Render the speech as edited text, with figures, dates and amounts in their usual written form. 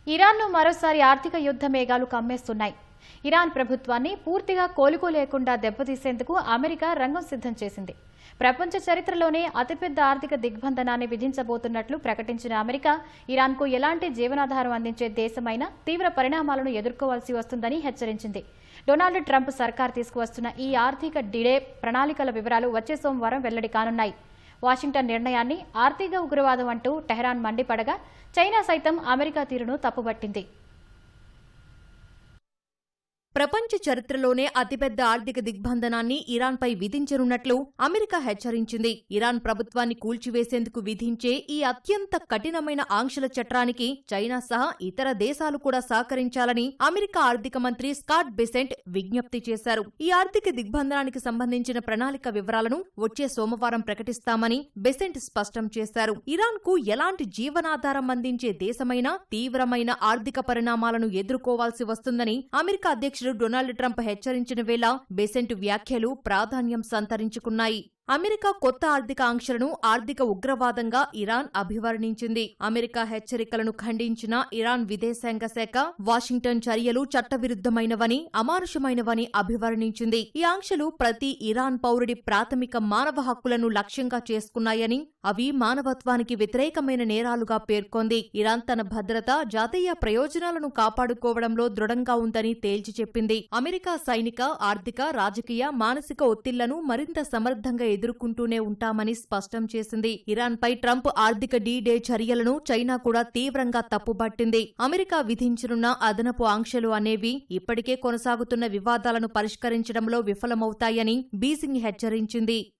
ఇరాన్ను మరోసారి ఆర్థిక యుద్ధ మేఘాలు కమ్మేస్తున్నాయి. ఇరాన్ ప్రభుత్వాన్ని పూర్తిగా కోలుకోలేకుండా దెబ్బతీసేందుకు అమెరికా రంగం సిద్ధం చేసింది. ప్రపంచ చరిత్రలోనే అతిపెద్ద ఆర్థిక దిగ్బంధనాన్ని విధించబోతున్నట్లు ప్రకటించిన అమెరికా ఇరాన్కు ఎలాంటి జీవనాధారం అందించే దేశమైనా తీవ్ర పరిణామాలను ఎదుర్కోవాల్సి వస్తుందని హెచ్చరించింది. డొనాల్డ్ ట్రంప్ సర్కార్ తీసుకువస్తున్న ఈ ఆర్థిక డిడే ప్రణాళికల వివరాలు వచ్చే సోమవారం వెల్లడి కానున్నాయి. వాషింగ్టన్ నిర్ణయాన్ని ఆర్థిక ఉగ్రవాదం అంటూ టెహరాన్ మండిపడగా చైనా సైతం అమెరికా తీరును తప్పుబట్టింది. ప్రపంచ చరిత్రలోనే అతిపెద్ద ఆర్థిక దిగ్బంధనాన్ని ఇరాన్పై విధించనున్నట్లు అమెరికా హెచ్చరించింది. ఇరాన్ ప్రభుత్వాన్ని కూల్చివేసేందుకు విధించే ఈ అత్యంత కఠినమైన ఆంక్షల చట్టానికి చైనా సహా ఇతర దేశాలు కూడా సహకరించాలని అమెరికా ఆర్థిక మంత్రి స్కాట్ బెసెంట్ విజ్ఞప్తి చేశారు. ఈ ఆర్థిక దిగ్బంధనానికి సంబంధించిన ప్రణాళిక వివరాలను వచ్చే సోమవారం ప్రకటిస్తామని బెసెంట్ స్పష్టం చేశారు. ఇరాన్కు ఎలాంటి జీవనాధారం అందించే దేశమైనా తీవ్రమైన ఆర్థిక పరిణామాలను ఎదుర్కోవాల్సి వస్తుందని అమెరికా అధ్యక్షుడు డొనాల్డ్ ట్రంప్ హెచ్చరించిన వేళ బెసెంట్ వ్యాఖ్యలు ప్రాధాన్యం సంతరించుకున్నాయి. అమెరికా కొత్త ఆర్థిక ఆంక్షలను ఆర్థిక ఉగ్రవాదంగా ఇరాన్ అభివర్ణించింది. అమెరికా హెచ్చరికలను ఖండించిన ఇరాన్ విదేశాంగ శాఖ వాషింగ్టన్ చర్యలు చట్టవిరుద్ధమైనవని, అమానుషమైనవని అభివర్ణించింది. ఈ ఆంక్షలు ప్రతి ఇరాన్ పౌరుడి ప్రాథమిక మానవ హక్కులను లక్ష్యంగా చేసుకున్నాయని, అవి మానవత్వానికి వ్యతిరేకమైన నేరాలుగా పేర్కొంది. ఇరాన్ తన భద్రత, జాతీయ ప్రయోజనాలను కాపాడుకోవడంలో దృఢంగా ఉందని తేల్చి చెప్పింది. అమెరికా సైనిక, ఆర్థిక, రాజకీయ, మానసిక ఒత్తిళ్లను మరింత సమర్థంగా ఎదుర్కొంటూనే ఉంటామని స్పష్టం చేసింది. ఇరాన్పై ట్రంప్ ఆర్థిక డీ-డే చర్యలను చైనా కూడా తీవ్రంగా తప్పుబట్టింది. అమెరికా విధించనున్న అదనపు ఆంక్షలు అనేవి ఇప్పటికే కొనసాగుతున్న వివాదాలను పరిష్కరించడంలో విఫలమవుతాయని బీజింగ్ హెచ్చరించింది.